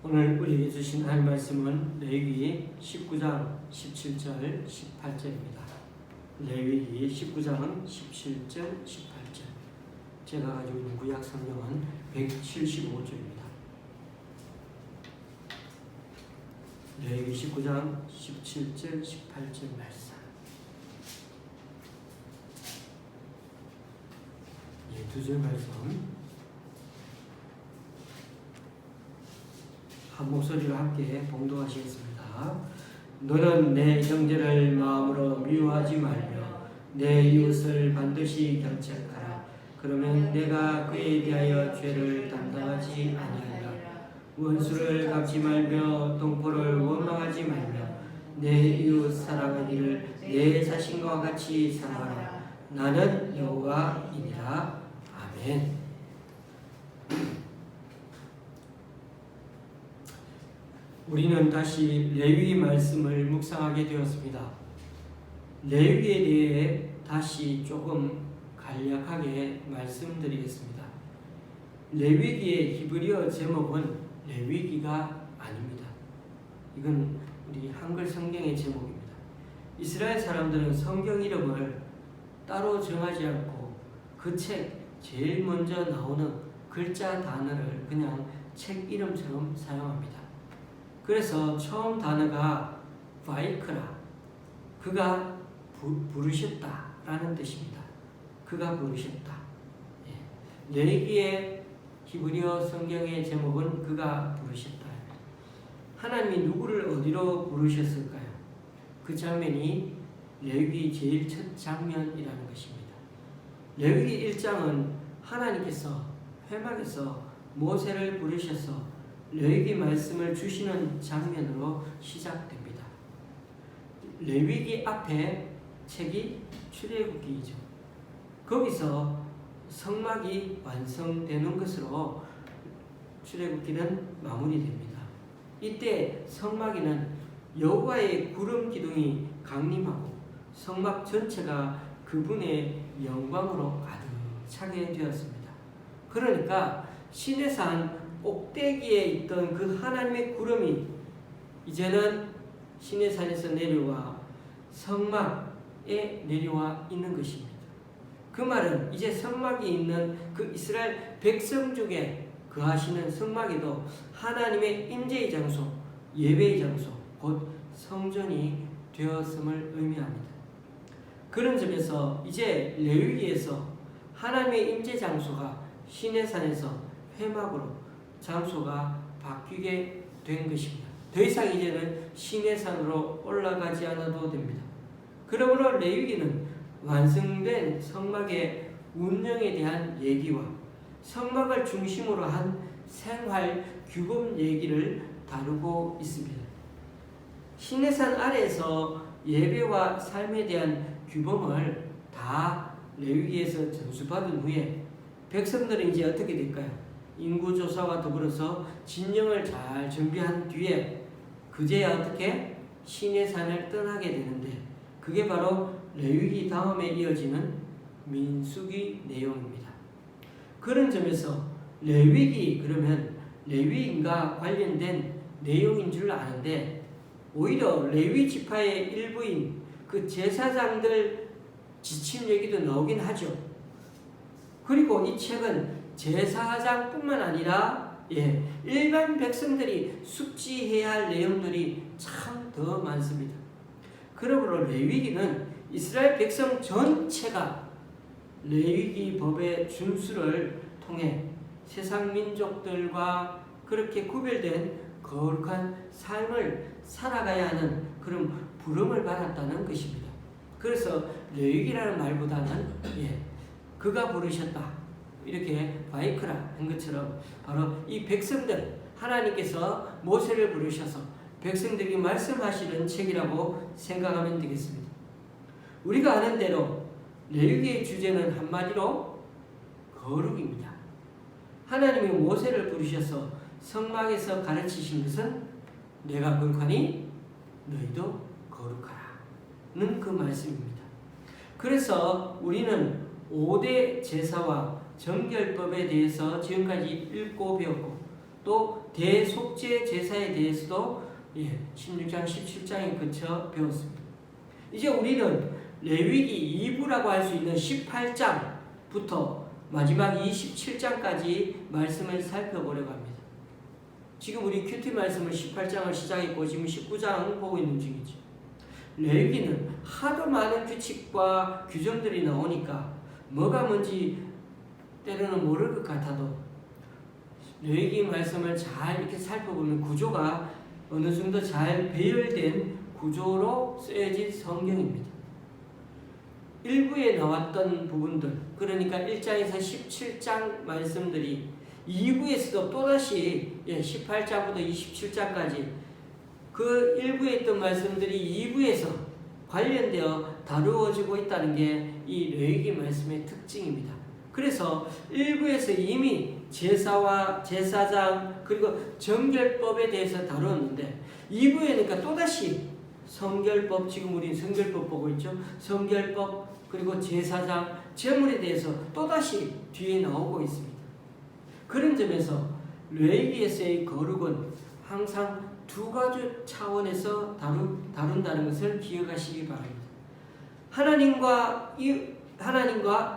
오늘 우리에게 주신 하나님 말씀은 레위기 19장 17절 18절입니다. 레위기 19장 17절 18절. 제가 가지고 있는 구약 성경은 175쪽입니다. 레위기 19장 17절 18절 말씀. 두 절 말씀 한 목소리로 함께 봉독하시겠습니다. 너는 내 형제를 마음으로 미워하지 말며 내 이웃을 반드시 경책하라. 그러면 내가 그에 대하여 죄를 담당하지 아니하리라. 원수를 갚지 말며 동포를 원망하지 말며 내 이웃 사랑하기를 내 자신과 같이 사랑하라. 나는 여호와이니라. 아멘. 우리는 다시 레위기 말씀을 묵상하게 되었습니다. 레위기에 대해 다시 조금 간략하게 말씀드리겠습니다. 레위기의 히브리어 제목은 레위기가 아닙니다. 이건 우리 한글 성경의 제목입니다. 이스라엘 사람들은 성경 이름을 따로 정하지 않고 그 책 제일 먼저 나오는 글자 단어를 그냥 책 이름처럼 사용합니다. 그래서 처음 단어가 바이크라, 그가 부르셨다 라는 뜻입니다. 그가 부르셨다. 레위기의 히브리어 성경의 제목은 그가 부르셨다. 하나님이 누구를 어디로 부르셨을까요? 그 장면이 레위기 제일 첫 장면이라는 것입니다. 레위기 1장은 하나님께서 회막에서 모세를 부르셔서 레위기 말씀을 주시는 장면으로 시작됩니다. 레위기 앞에 책이 출애굽기이죠. 거기서 성막이 완성되는 것으로 출애굽기는 마무리됩니다. 이때 성막에는 여호와의 구름 기둥이 강림하고 성막 전체가 그분의 영광으로 가득 차게 되었습니다. 그러니까 시내산 꼭대기에 있던 그 하나님의 구름이 이제는 시내산에서 내려와 성막에 내려와 있는 것입니다. 그 말은 이제 성막이 있는 그 이스라엘 백성 중에 거하시는 성막에도 하나님의 임재의 장소, 예배의 장소, 곧 성전이 되었음을 의미합니다. 그런 점에서 이제 레위기에서 하나님의 임재 장소가 시내산에서 회막으로 장소가 바뀌게 된 것입니다. 더 이상 이제는 시내산으로 올라가지 않아도 됩니다. 그러므로 레위기는 완성된 성막의 운영에 대한 얘기와 성막을 중심으로 한 생활 규범 얘기를 다루고 있습니다. 시내산 아래에서 예배와 삶에 대한 규범을 다 레위기에서 전수받은 후에 백성들은 이제 어떻게 될까요? 인구조사와 더불어서 진영을 잘 준비한 뒤에 그제야 어떻게 시내산을 떠나게 되는데 그게 바로 레위기 다음에 이어지는 민수기 내용입니다. 그런 점에서 레위기 그러면 레위인과 관련된 내용인 줄 아는데 오히려 레위 지파의 일부인 그 제사장들 지침 얘기도 나오긴 하죠. 그리고 이 책은 제사장뿐만 아니라 일반 백성들이 숙지해야 할 내용들이 참 더 많습니다. 그러므로 레위기는 이스라엘 백성 전체가 레위기 법의 준수를 통해 세상 민족들과 그렇게 구별된 거룩한 삶을 살아가야 하는 그런 부름을 받았다는 것입니다. 그래서 레위기라는 말보다는 그가 부르셨다 이렇게 바이크라 한 것처럼 바로 이 백성들 하나님께서 모세를 부르셔서 백성들에게 말씀하시는 책이라고 생각하면 되겠습니다. 우리가 아는 대로 레위기의 주제는 한마디로 거룩입니다. 하나님이 모세를 부르셔서 성막에서 가르치신 것은 내가 거룩하니 너희도 거룩하라는 그 말씀입니다. 그래서 우리는 5대 제사와 정결법에 대해서 지금까지 읽고 배웠고 또 대속죄 제사에 대해서도 16장, 17장에 그쳐 배웠습니다. 이제 우리는 레위기 2부라고 할 수 있는 18장부터 마지막 27장까지 말씀을 살펴보려고 합니다. 지금 우리 큐티 말씀을 18장을 시작했고 지금 19장 보고 있는 중이죠. 레위기는 하도 많은 규칙과 규정들이 나오니까 뭐가 뭔지 때로는 모를 것 같아도 레위기 말씀을 잘 이렇게 살펴보면 구조가 어느 정도 잘 배열된 구조로 쓰여진 성경입니다. 일부에 나왔던 부분들, 그러니까 1장에서 17장 말씀들이 2부에서도 또다시 18장부터 27장까지 그 일부에 있던 말씀들이 2부에서 관련되어 다루어지고 있다는 게 이 레위기 말씀의 특징입니다. 그래서 1부에서 이미 제사와 제사장 그리고 정결법에 대해서 다루었는데 2부에니까 또다시 성결법, 지금 우리 성결법 보고 있죠. 성결법 그리고 제사장, 제물에 대해서 또다시 뒤에 나오고 있습니다. 그런 점에서 레위기에서의 거룩은 항상 두 가지 차원에서 다룬다는 것을 기억하시기 바랍니다. 하나님과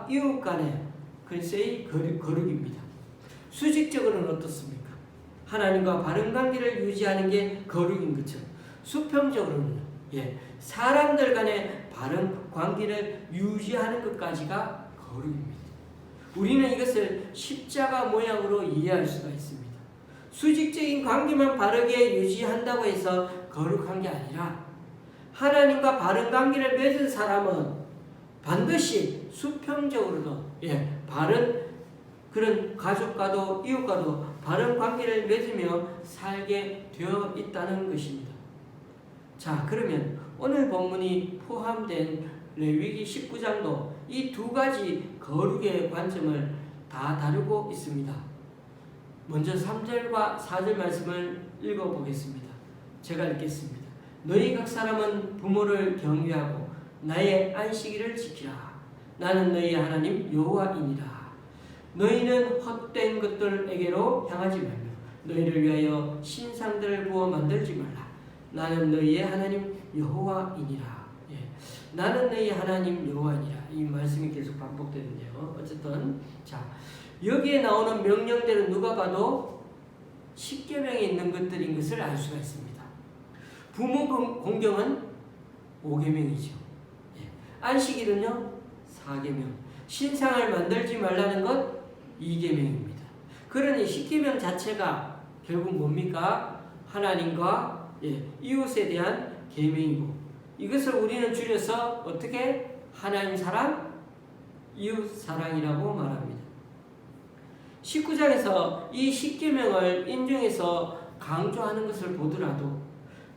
이웃 간의 글쎄의 거룩입니다. 수직적으로는 어떻습니까? 하나님과 바른 관계를 유지하는 게 거룩인 것처럼 수평적으로는 사람들 간의 바른 관계를 유지하는 것까지가 거룩입니다. 우리는 이것을 십자가 모양으로 이해할 수가 있습니다. 수직적인 관계만 바르게 유지한다고 해서 거룩한 게 아니라 하나님과 바른 관계를 맺은 사람은 반드시 수평적으로도 바른 그런 가족과도 이웃과도 바른 관계를 맺으며 살게 되어 있다는 것입니다. 자, 그러면 오늘 본문이 포함된 레위기 19장도 이 두 가지 거룩의 관점을 다 다루고 있습니다. 먼저 3절과 4절 말씀을 읽어보겠습니다. 제가 읽겠습니다. 너희 각 사람은 부모를 경외하고 나의 안식일을 지키라. 나는 너희 하나님 여호와이니라. 너희는 헛된 것들에게로 향하지 말며 너희를 위하여 신상들을 부어 만들지 말라. 나는 너희의 하나님 여호와이니라. 나는 너희 하나님 여호와니라. 이 말씀이 계속 반복되는데요. 어쨌든 자, 여기에 나오는 명령대로 누가 봐도 십계명에 있는 것들인 것을 알 수가 있습니다. 부모 공경은 5계명이죠. 안식일은요 4계명. 신상을 만들지 말라는 것 2계명입니다. 그러니 10계명 자체가 결국 뭡니까? 하나님과 이웃에 대한 계명이고, 이것을 우리는 줄여서 어떻게 하나님 사랑, 이웃 사랑이라고 말합니다. 19장에서 이 10계명을 인정해서 강조하는 것을 보더라도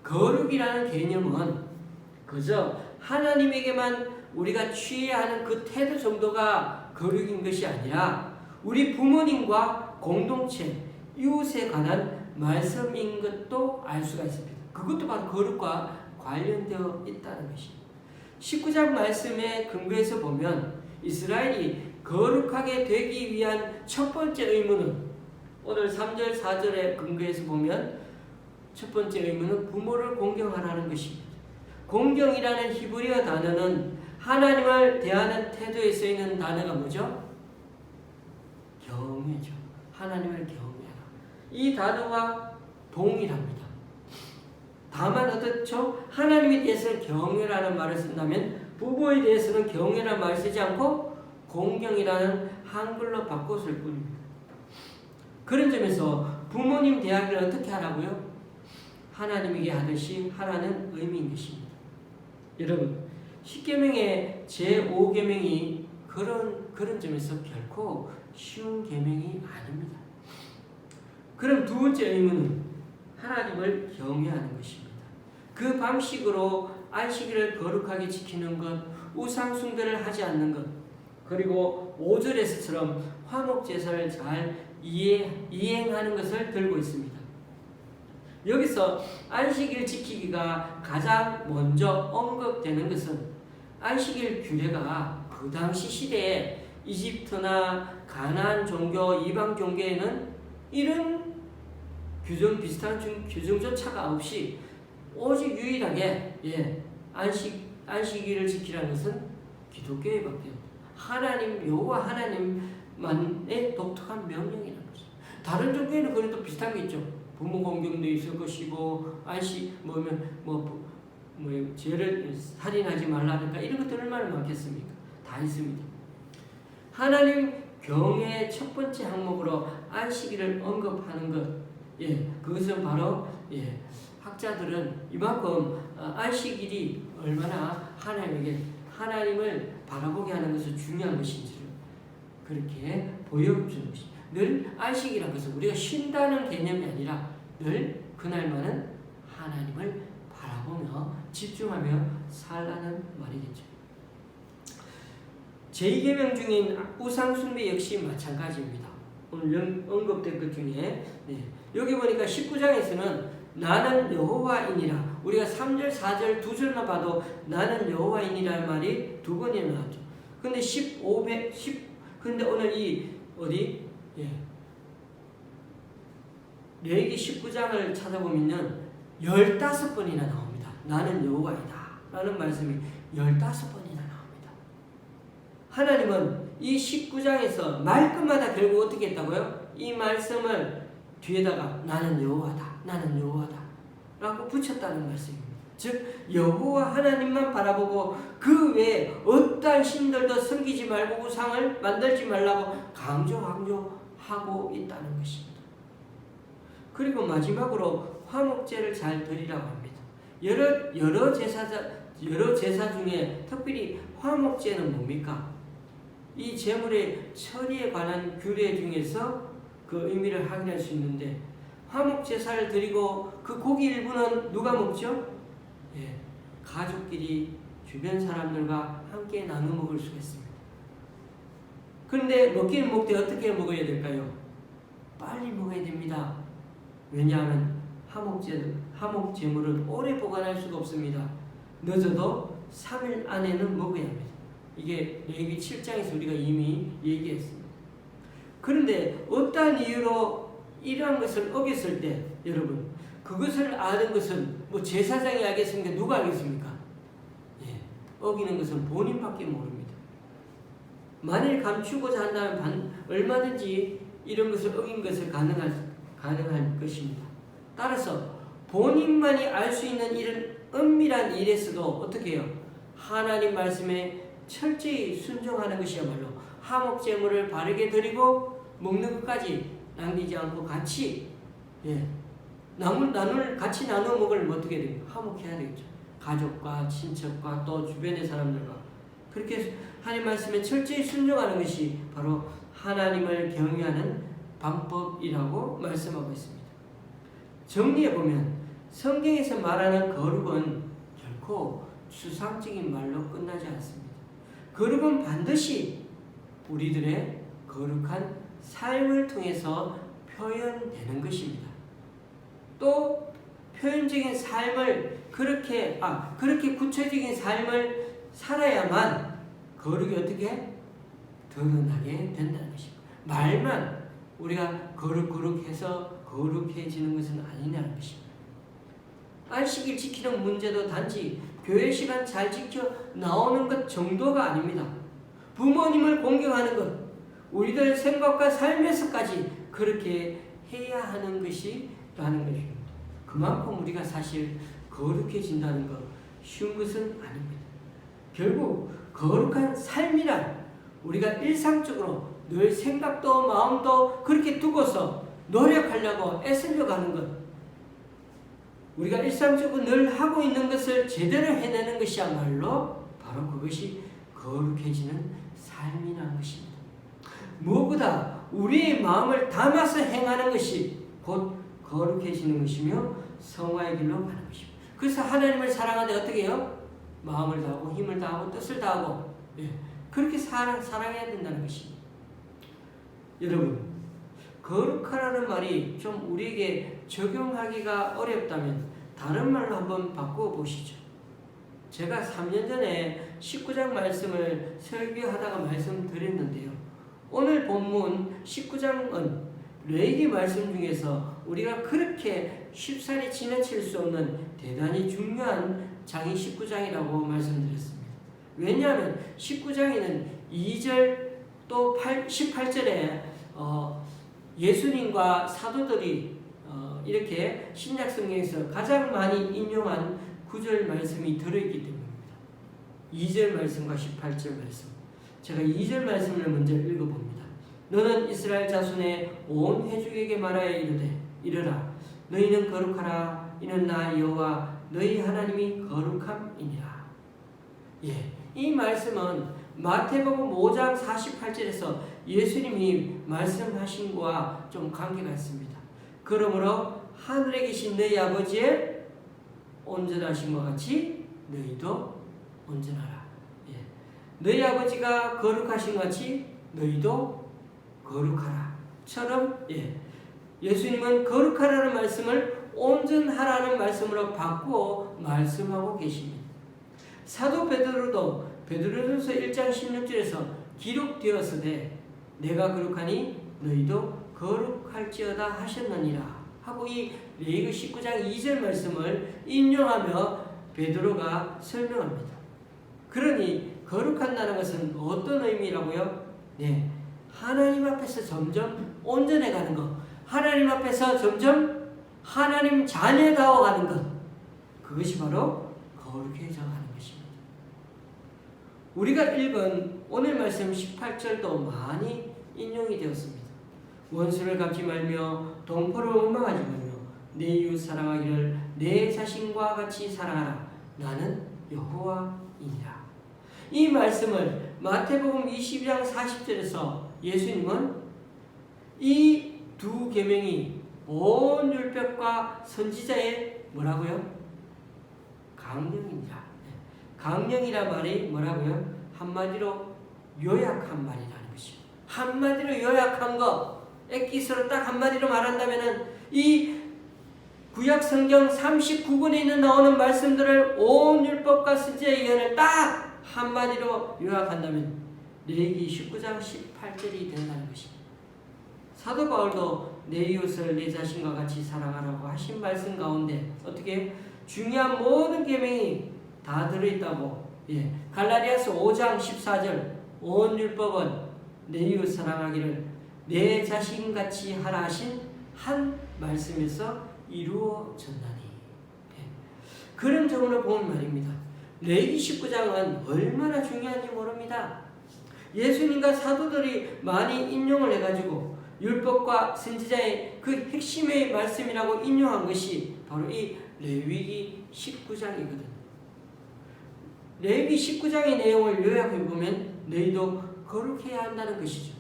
거룩이라는 개념은 그저 하나님에게만 우리가 취해야 하는 그 태도 정도가 거룩인 것이 아니라 우리 부모님과 공동체, 이웃에 관한 말씀인 것도 알 수가 있습니다. 그것도 바로 거룩과 관련되어 있다는 것입니다. 19장 말씀에 근거해서 보면 이스라엘이 거룩하게 되기 위한 첫 번째 의무는 오늘 3절, 4절에 근거해서 보면 첫 번째 의무는 부모를 공경하라는 것입니다. 공경이라는 히브리어 단어는 하나님을 대하는 태도에 쓰이는 단어가 뭐죠? 경외죠. 하나님을 경외하라. 이 단어와 동일합니다. 다만 어떻죠? 하나님에 대해서는 경외라는 말을 쓴다면 부부에 대해서는 경외라는 말을 쓰지 않고 공경이라는 한글로 바꿨을 뿐입니다. 그런 점에서 부모님 대하기를 어떻게 하라고요? 하나님에게 하듯이 하라는 의미인 것입니다. 여러분, 10계명의 제5계명이 그런 점에서 결코 쉬운 계명이 아닙니다. 그럼 두 번째 의무는 하나님을 경외하는 것입니다. 그 방식으로 안식일을 거룩하게 지키는 것, 우상 숭배를 하지 않는 것, 그리고 5절에서처럼 화목제사를 잘 이행하는 것을 들고 있습니다. 여기서 안식일 지키기가 가장 먼저 언급되는 것은 안식일 규례가 그 당시 시대에 이집트나 가나안 종교, 이방 종교에는 이런 비슷한 규정조차가 없이 오직 유일하게 안식일을 지키라는 것은 기독교의 밖에 하나님 여호와 하나님만의 독특한 명령이라는 것이죠. 다른 종교에는 그래도 비슷한 게 있죠. 부모 공경도 있을 것이고 죄를 살인하지 말라든가 이런 것들 얼마나 많겠습니까? 다 있습니다. 하나님 경의 첫 번째 항목으로 안식일을 언급하는 것, 그것은 바로 학자들은 이만큼 안식일이 얼마나 하나님을 바라보게 하는 것은 중요한 것인지를 그렇게 보여주는 것입니다. 늘 안식이라는 것은 우리가 쉰다는 개념이 아니라 늘 그날만은 하나님을 바라보며 집중하며 살라는 말이겠죠. 제2계명 중인 우상숭배 역시 마찬가지입니다. 오늘 언급된 것 중에 여기 보니까 19장에서는 나는 여호와이니라, 우리가 3절 4절 두 절만 봐도 나는 여호와이니라는 말이 두 번이나 나왔죠. 근데 근데 오늘 레위기 19장을 찾아보면은 15번이나 나옵니다. 나는 여호와이다 라는 말씀이 15번이나 나옵니다. 하나님은 이 19장에서 말끝마다 결국 어떻게 했다고요? 이 말씀을 뒤에다가 나는 여호와다, 나는 여호와다 라고 붙였다는 말씀입니다. 즉 여호와 하나님만 바라보고 그 외에 어떠한 신들도 섬기지 말고 우상을 만들지 말라고 강조하고 있다는 것입니다. 그리고 마지막으로 화목제를 잘 드리라고 합니다. 여러 제사 중에 특별히 화목제는 뭡니까? 이 제물의 처리에 관한 규례 중에서 그 의미를 확인할 수 있는데, 화목제사를 드리고 그 고기 일부는 누가 먹죠? 가족끼리 주변 사람들과 함께 나눠 먹을 수가 있습니다. 그런데 먹기는 먹되 어떻게 먹어야 될까요? 빨리 먹어야 됩니다. 왜냐하면 화목제물은 오래 보관할 수가 없습니다. 늦어도 3일 안에는 먹어야 합니다. 이게 레위기 7장에서 우리가 이미 얘기했습니다. 그런데 어떠한 이유로 이러한 것을 어겼을 때, 여러분, 그것을 아는 것은 제사장이 알겠습니까? 누가 알겠습니까? 어기는 것은 본인밖에 모릅니다. 만일 감추고자 한다면 얼마든지 이런 것을 어긴 것을 가능할 것입니다. 따라서 본인만이 알 수 있는 이런 은밀한 일에서도 어떻게 해요? 하나님 말씀에 철저히 순종하는 것이야말로 화목제물을 바르게 드리고 먹는 것까지 남기지 않고 같이 같이 나눠 먹을 어떻게 됩니까? 화목해야 되겠죠. 가족과 친척과 또 주변의 사람들과 그렇게 하나님 말씀에 철저히 순종하는 것이 바로 하나님을 경외하는 방법이라고 말씀하고 있습니다. 정리해보면 성경에서 말하는 거룩은 결코 추상적인 말로 끝나지 않습니다. 거룩은 반드시 우리들의 거룩한 삶을 통해서 표현되는 것입니다. 또 표현적인 삶을 그렇게 구체적인 삶을 살아야만 거룩이 어떻게 드러나게 된다는 것입니다. 말만 우리가 거룩해서 거룩해지는 것은 아니냐는 것입니다. 안식일 지키는 문제도 단지 교회 시간 잘 지켜 나오는 것 정도가 아닙니다. 부모님을 공경하는 것, 우리들 생각과 삶에서까지 그렇게 해야 하는 것이라는 것입니다. 그만큼 우리가 사실 거룩해진다는 것 쉬운 것은 아닙니다. 결국 거룩한 삶이란 우리가 일상적으로 늘 생각도 마음도 그렇게 두고서 노력하려고 애쓰려 가는 것, 우리가 일상적으로 늘 하고 있는 것을 제대로 해내는 것이야말로 바로 그것이 거룩해지는 삶이라는 것입니다. 무엇보다 우리의 마음을 담아서 행하는 것이 곧 거룩해지는 것이며 성화의 길로 가는 것입니다. 그래서 하나님을 사랑하는데 어떻게 해요? 마음을 다하고 힘을 다하고 뜻을 다하고 그렇게 사랑해야 된다는 것입니다. 여러분, 거룩하라는 말이 좀 우리에게 적용하기가 어렵다면 다른 말로 한번 바꾸어 보시죠. 제가 3년 전에 19장 말씀을 설교하다가 말씀드렸는데요. 오늘 본문 19장은 레위기 말씀 중에서 우리가 그렇게 쉽사리 지나칠 수 없는 대단히 중요한 장이 19장이라고 말씀드렸습니다. 왜냐하면 19장에는 2절 또 18절에 예수님과 사도들이 이렇게 신약성경에서 가장 많이 인용한 구절 말씀이 들어있기 때문입니다. 2절 말씀과 18절 말씀. 제가 2절 말씀을 먼저 읽어봅니다. 너는 이스라엘 자손의 온 회중에게 말하여 이르되 이르라 너희는 거룩하라 이는 나 여호와 너희 하나님이 거룩함이니라. 이 말씀은 마태복음 5장 48절에서 예수님이 말씀하신 것과 좀 관계가 있습니다. 그러므로 하늘에 계신 너희 아버지의 온전하신 것 같이 너희도 온전하라. 너희 아버지가 거룩하신 것 같이 너희도 거룩하라. 처럼 예수님은 거룩하라는 말씀을 온전하라는 말씀으로 바꾸어 말씀하고 계십니다. 사도 베드로도 베드로전서 1장 16절에서 기록되었으되 내가 거룩하니 너희도 거룩할지어다 하셨느니라 하고 이 레위기 19장 2절 말씀을 인용하며 베드로가 설명합니다. 그러니 거룩한다는 것은 어떤 의미라고요? 하나님 앞에서 점점 온전해가는 것, 하나님 앞에서 점점 하나님 자녀다워가는 것, 그것이 바로 거룩해져가는 것입니다. 우리가 읽은 오늘 말씀 18절도 많이 인용이 되었습니다. 원수를 갚지 말며 동포를 원망하지 말며 내 이웃 사랑하기를 내 자신과 같이 사랑하라. 나는 여호와이니라. 이 말씀을 마태복음 22장 40절에서 예수님은 이 두 계명이 온 율법과 선지자의 뭐라고요? 강령이니라. 강령이라 말이 뭐라고요? 한마디로 요약한 말이라는 것입니다. 한마디로 요약한 거, 엑기스로 딱 한마디로 말한다면은 이 구약 성경 39권에 있는 나오는 말씀들을 온 율법과 선지자의 예언을 딱 한마디로 요약한다면 레위기 19장 18절이 된다는 것입니다. 사도 바울도 내 이웃을 내 자신과 같이 사랑하라고 하신 말씀 가운데 어떻게 중요한 모든 계명이 다 들어있다고 갈라디아서 5장 14절 온 율법은 내 이웃 사랑하기를 내 자신같이 하라 하신 한 말씀에서 이루어졌나니. 그런 점으로 보면 말입니다. 레위기 19장은 얼마나 중요한지 모릅니다. 예수님과 사도들이 많이 인용을 해가지고 율법과 선지자의 그 핵심의 말씀이라고 인용한 것이 바로 이 레위기 19장이거든요. 레위기 19장의 내용을 요약해보면 너희도 거룩해야 한다는 것이죠.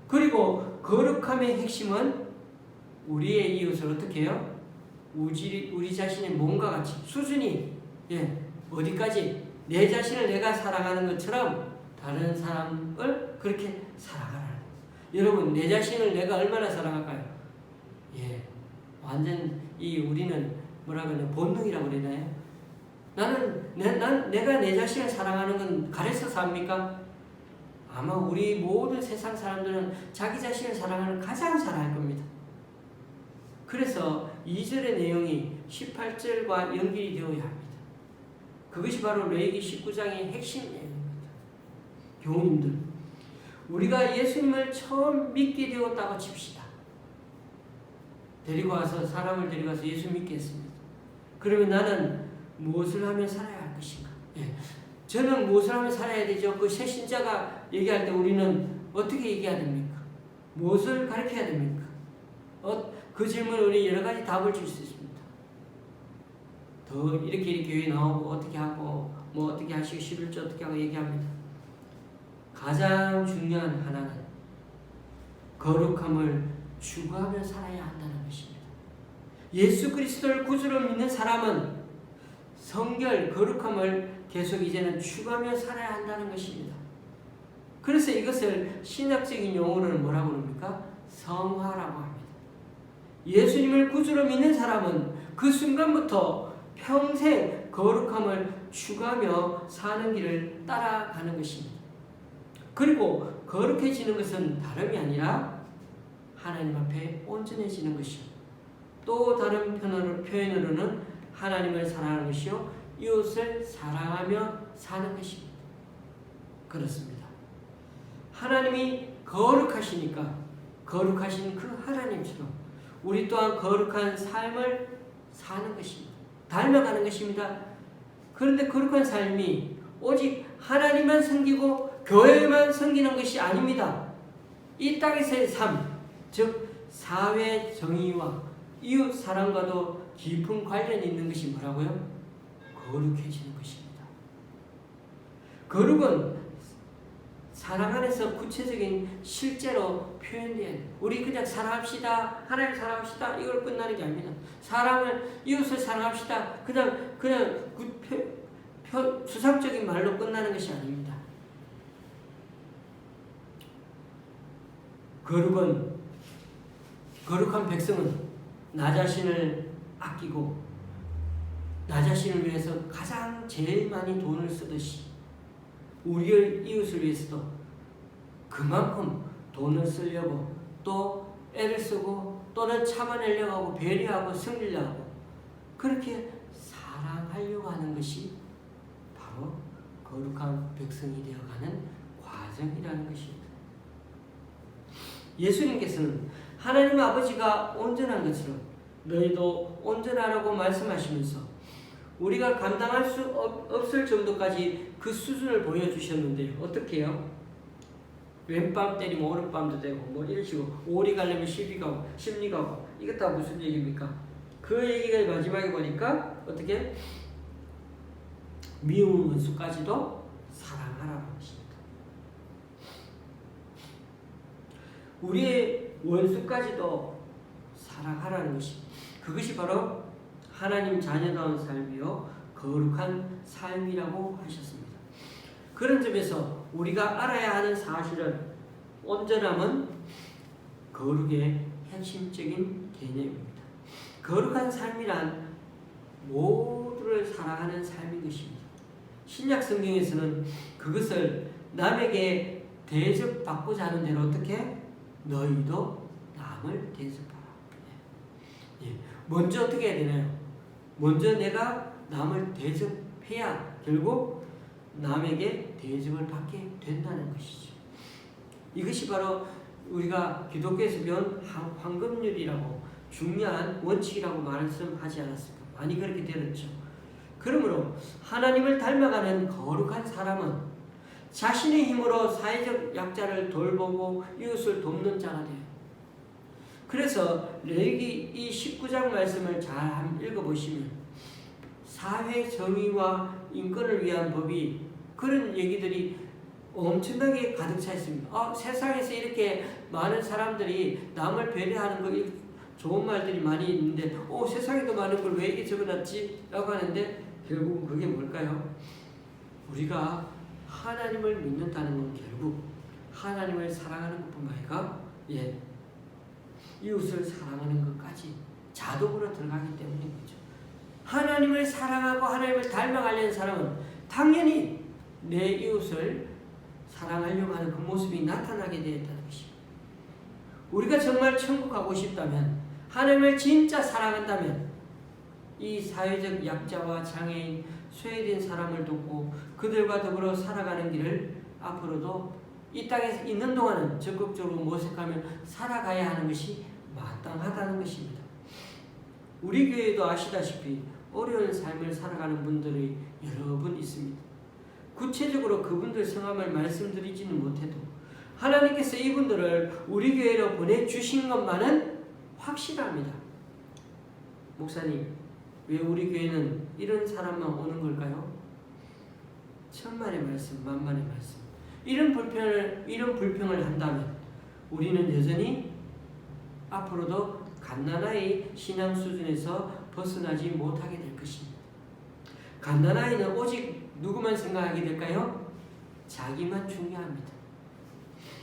그리고 거룩함의 핵심은 우리의 이웃을 어떻게 해요? 우리 자신의 몸과 같이 수준이 어디까지 내 자신을 내가 사랑하는 것처럼 다른 사람을 그렇게 사랑하라. 여러분 내 자신을 내가 얼마나 사랑할까요? 완전 우리는 뭐라 그러나 본능이라고 그러나요? 내가 내 자신을 사랑하는 건 가려서 합니까? 아마 우리 모든 세상 사람들은 자기 자신을 사랑하는 가장 잘할 겁니다. 그래서 2절의 내용이 18절과 연결이 되어야 합니다. 그것이 바로 레위기 19장의 핵심 내용입니다. 교우님들, 우리가 예수님을 처음 믿게 되었다고 칩시다. 사람을 데리고 와서 예수 믿게 했습니다. 그러면 나는 무엇을 하며 살아야 할 것인가? 저는 무엇을 하며 살아야 되죠? 그 새 신자가 얘기할 때 우리는 어떻게 얘기해야 됩니까? 무엇을 가르쳐야 됩니까? 그 질문에 우리 여러 가지 답을 줄 수 있습니다. 더 이렇게 교회 나오고 어떻게 하고 뭐 어떻게 하시기 싫을지 어떻게 하고 얘기합니다. 가장 중요한 하나는 거룩함을 추구하며 살아야 한다는 것입니다. 예수 그리스도를 구주로 믿는 사람은 성결, 거룩함을 계속 이제는 추구하며 살아야 한다는 것입니다. 그래서 이것을 신학적인 용어로는 뭐라고 그럽니까? 성화라고 합니다. 예수님을 구주로 믿는 사람은 그 순간부터 평생 거룩함을 추구하며 사는 길을 따라가는 것입니다. 그리고 거룩해지는 것은 다름이 아니라 하나님 앞에 온전해지는 것이요. 또 다른 표현으로는 하나님을 사랑하는 것이요. 이웃을 사랑하며 사는 것입니다. 그렇습니다. 하나님이 거룩하시니까 거룩하신 그 하나님처럼 우리 또한 거룩한 삶을 사는 것입니다. 닮아가는 것입니다. 그런데 거룩한 삶이 오직 하나님만 섬기고 교회만 섬기는 것이 아닙니다. 이 땅에서의 삶, 즉 사회 정의와 이웃 사랑과도 깊은 관련이 있는 것이 뭐라고요? 거룩해지는 것입니다. 거룩은 사랑 안에서 구체적인 실제로 표현돼야 돼요. 우리 그냥 사랑합시다, 하나님 사랑합시다 이걸 끝나는 게 아닙니다. 사랑을, 이웃을 사랑합시다 그냥 추상적인 말로 끝나는 것이 아닙니다. 거룩한 백성은 나 자신을 아끼고 나 자신을 위해서 가장 제일 많이 돈을 쓰듯이 우리의 이웃을 위해서도 그만큼 돈을 쓰려고 또 애를 쓰고 또는 참아내려고 하고 배려하고 섬기려고 하고 그렇게 사랑하려고 하는 것이 바로 거룩한 백성이 되어가는 과정이라는 것입니다. 예수님께서는 하나님 아버지가 온전한 것처럼 너희도 온전하라고 말씀하시면서 우리가 감당할 수 없을 정도까지 그 수준을 보여주셨는데요. 어떻게 해요? 왼밤 때리면 오른밤도 되고 뭐 이런 식으로 오리 가려면 십리 가고 이거 다 무슨 얘기입니까? 그 얘기가 마지막에 보니까 어떻게? 미운 원수까지도 사랑하라는 것입니다. 우리의 원수까지도 사랑하라는 것입니다. 그것이 바로 하나님 자녀다운 삶이요 거룩한 삶이라고 하셨습니다. 그런 점에서 우리가 알아야 하는 사실은 온전함은 거룩의 핵심적인 개념입니다. 거룩한 삶이란 모두를 사랑하는 삶인 것입니다. 신약 성경에서는 그것을 남에게 대접받고자 하는 대로 어떻게? 너희도 남을 대접하라. 먼저 어떻게 해야 되나요? 먼저 내가 남을 대접해야 결국 남에게 대접을 받게 된다는 것이죠. 이것이 바로 우리가 기독교에서 배운 황금률이라고 중요한 원칙이라고 말씀하지 않았습니까? 많이 그렇게 들었죠. 그러므로 하나님을 닮아가는 거룩한 사람은 자신의 힘으로 사회적 약자를 돌보고 이웃을 돕는 자가 돼요. 그래서 레위기 이 19장 말씀을 잘 한번 읽어보시면 사회 정의와 인권을 위한 법이 그런 얘기들이 엄청나게 가득 차 있습니다. 세상에서 이렇게 많은 사람들이 남을 배려하는 거 좋은 말들이 많이 있는데 세상에도 많은 걸 왜 이게 적어놨지? 라고 하는데 결국은 그게 뭘까요? 우리가 하나님을 믿는다는 건 결국 하나님을 사랑하는 것뿐만 아니라 이웃을 사랑하는 것까지 자동으로 들어가기 때문인 거죠. 하나님을 사랑하고 하나님을 닮아가려는 사람은 당연히 내 이웃을 사랑하려고 하는 그 모습이 나타나게 되었다는 것입니다. 우리가 정말 천국 가고 싶다면 하나님을 진짜 사랑한다면 이 사회적 약자와 장애인, 소외된 사람을 돕고 그들과 더불어 살아가는 길을 앞으로도 이 땅에 있는 동안은 적극적으로 모색하며 살아가야 하는 것이 마땅하다는 것입니다. 우리 교회도 아시다시피 어려운 삶을 살아가는 분들이 여러 분 있습니다. 구체적으로 그분들 성함을 말씀드리지는 못해도 하나님께서 이분들을 우리 교회로 보내주신 것만은 확실합니다. 목사님, 왜 우리 교회는 이런 사람만 오는 걸까요? 천만의 말씀, 만만의 말씀. 이런 불평을 한다면 우리는 여전히 앞으로도 갓난아이 신앙 수준에서 벗어나지 못하게 될 것입니다. 갓난아이는 오직 누구만 생각하게 될까요? 자기만 중요합니다.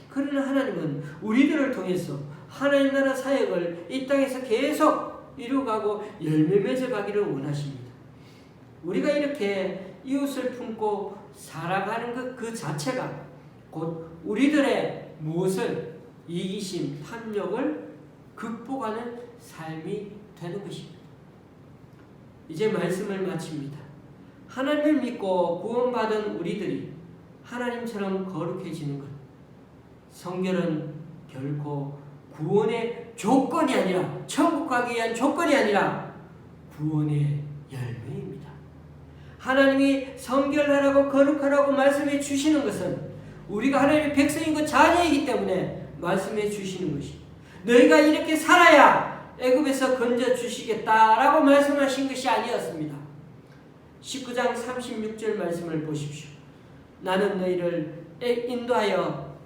그러나 하나님은 우리들을 통해서 하나님 나라 사역을 이 땅에서 계속 이루어가고 열매 맺어가기를 원하십니다. 우리가 이렇게 이웃을 품고 살아가는 것 그 자체가 곧 우리들의 무엇을 이기심, 탐욕을 극복하는 삶이 되는 것입니다. 이제 말씀을 마칩니다. 하나님을 믿고 구원받은 우리들이 하나님처럼 거룩해지는 것, 성결은 결코 구원의 조건이 아니라, 천국 가기 위한 조건이 아니라 구원의 열매입니다. 하나님이 성결하라고 거룩하라고 말씀해 주시는 것은 우리가 하나님의 백성인 것 자녀이기 때문에 말씀해 주시는 것이, 너희가 이렇게 살아야 애굽에서 건져 주시겠다라고 말씀하신 것이 아니었습니다. 19장 36절 말씀을 보십시오. 나는 너희를 인도하여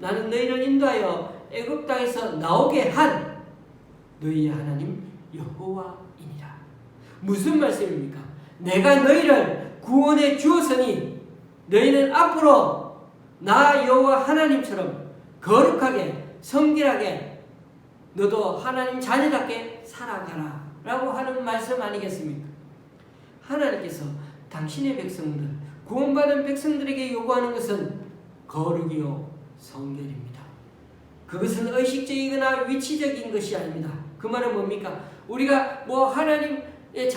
애굽 땅에서 나오게 한 너희의 하나님 여호와이니라. 무슨 말씀입니까? 내가 너희를 구원해 주었으니 너희는 앞으로 나 여호와 하나님처럼 거룩하게 성결하게 너도 하나님 자녀답게 살아가라 라고 하는 말씀 아니겠습니까? 하나님께서 당신의 백성들, 구원받은 백성들에게 요구하는 것은 거룩이요 성결입니다. 그것은 의식적이거나 위치적인 것이 아닙니다. 그 말은 뭡니까? 우리가 하나님의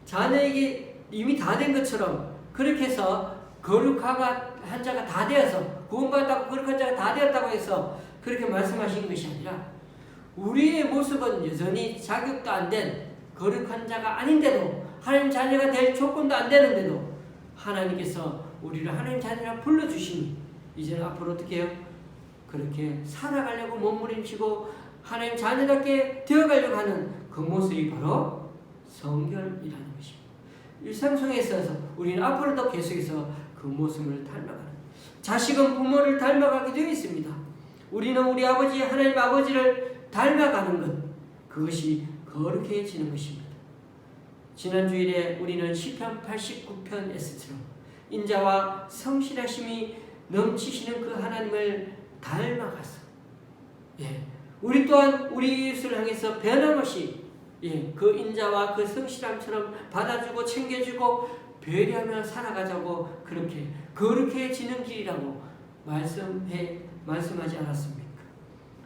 자녀에게 이미 다 된 것처럼 그렇게 해서 거룩한 자가 다 되어서, 구원받았다고 거룩한 자가 다 되었다고 해서 그렇게 말씀하신 것이 아니라, 우리의 모습은 여전히 자격도 안 된 거룩한 자가 아닌데도, 하나님 자녀가 될 조건도 안 되는데도 하나님께서 우리를 하나님 자녀라 불러주시니 이제는 앞으로 어떻게 해요? 그렇게 살아가려고 몸부림치고 하나님 자녀답게 되어가려고 하는 그 모습이 바로 성결이라는 것입니다. 일상 속에서 우리는 앞으로도 계속해서 그 모습을 닮아가는, 자식은 부모를 닮아가게 되어 있습니다. 우리는 우리 아버지 하나님 아버지를 닮아가는 것, 그것이 거룩해지는 것입니다. 지난 주일에 우리는 시편 89편에서처럼 인자와 성실하심이 넘치시는 그 하나님을 닮아가서, 우리 또한 우리 이웃을 향해서 변함없이 그 인자와 그 성실함처럼 받아주고 챙겨주고 배려하며 살아가자고, 그렇게 거룩해지는 길이라고 말씀하지 않았습니까?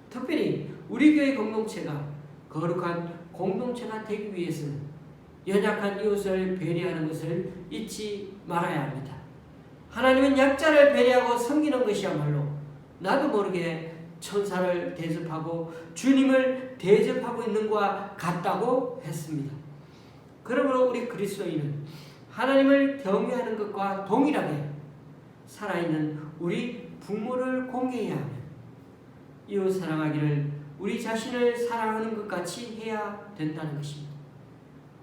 특별히 우리 교회 공동체가 거룩한 공동체가 되기 위해서는 연약한 이웃을 배려하는 것을 잊지 말아야 합니다. 하나님은 약자를 배려하고 섬기는 것이야말로 나도 모르게 천사를 대접하고 주님을 대접하고 있는 것과 같다고 했습니다. 그러므로 우리 그리스도인은 하나님을 경외하는 것과 동일하게 살아있는 우리 부모를 공경해야 하며 이웃 사랑하기를 우리 자신을 사랑하는 것 같이 해야 된다는 것입니다.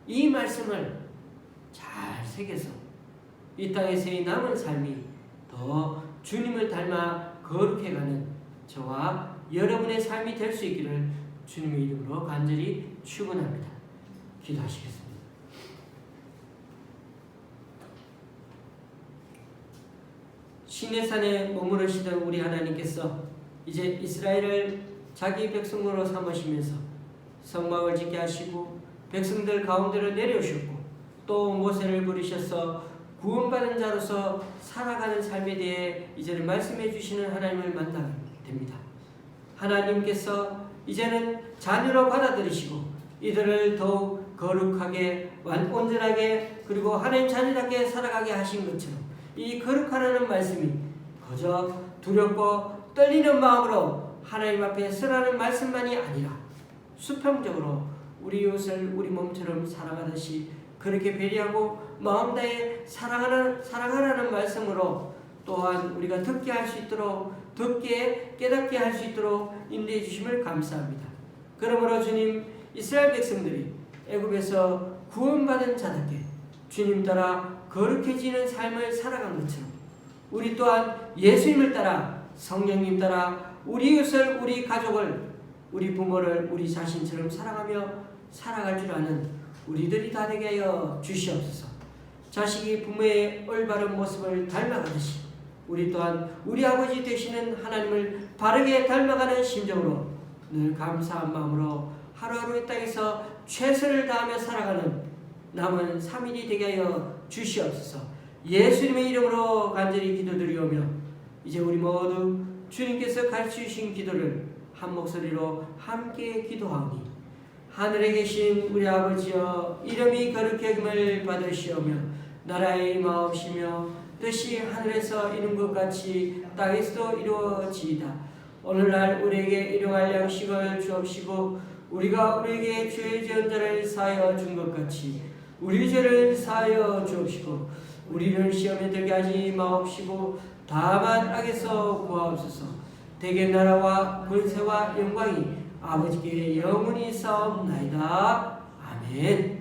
이 말씀을 잘 새겨서 이 땅에서의 남은 삶이 더 주님을 닮아 거룩해가는 저와 여러분의 삶이 될 수 있기를 주님의 이름으로 간절히 축원합니다. 기도하시겠습니다. 시내산에 머무르시던 우리 하나님께서 이제 이스라엘을 자기 백성으로 삼으시면서 성막을 짓게 하시고 백성들 가운데로 내려오셨고, 또 모세를 부르셔서 구원받은 자로서 살아가는 삶에 대해 이제는 말씀해 주시는 하나님을 만나게 됩니다. 하나님께서 이제는 자녀로 받아들이시고 이들을 더욱 거룩하게 온전하게 그리고 하나님 자녀답게 살아가게 하신 것처럼 이 거룩하라는 말씀이 그저 두렵고 떨리는 마음으로 하나님 앞에 서라는 말씀만이 아니라 수평적으로 우리 이웃을 우리 몸처럼 사랑하듯이 그렇게 배려하고 마음 다해 사랑하라는 말씀으로 또한 우리가 듣게 할 수 있도록, 듣게 깨닫게 할 수 있도록 인도해 주심을 감사합니다. 그러므로 주님, 이스라엘 백성들이 애굽에서 구원받은 자답게 주님 따라 거룩해지는 삶을 살아간 것처럼 우리 또한 예수님을 따라, 성령님 따라 우리 이웃을, 우리 가족을, 우리 부모를 우리 자신처럼 사랑하며 살아갈 줄 아는 우리들이 다 되게 하여 주시옵소서. 자식이 부모의 올바른 모습을 닮아가듯이 우리 또한 우리 아버지 되시는 하나님을 바르게 닮아가는 심정으로 늘 감사한 마음으로 하루하루 이 땅에서 최선을 다하며 살아가는 남은 3일이 되게 하여 주시옵소서. 예수님의 이름으로 간절히 기도드리오며 이제 우리 모두 주님께서 가르쳐 주신 기도를 한 목소리로 함께 기도하오니 하늘에 계신 우리 아버지여 이름이 거룩히 여김을 받으시오며 나라의 임하옵시며 뜻이 하늘에서 이룬 것 같이 땅에서도 이루어지이다. 오늘날 우리에게 일용할 양식을 주옵시고 우리가 우리에게 죄 지은 자를 사하여 준 것 같이 우리 죄를 사하여 주옵시고 우리를 시험에 들게 하지 마옵시고 다만 악에서 구하옵소서. 대개 나라와 권세와 영광이 아버지께 영원히 싸움나이다. 아멘.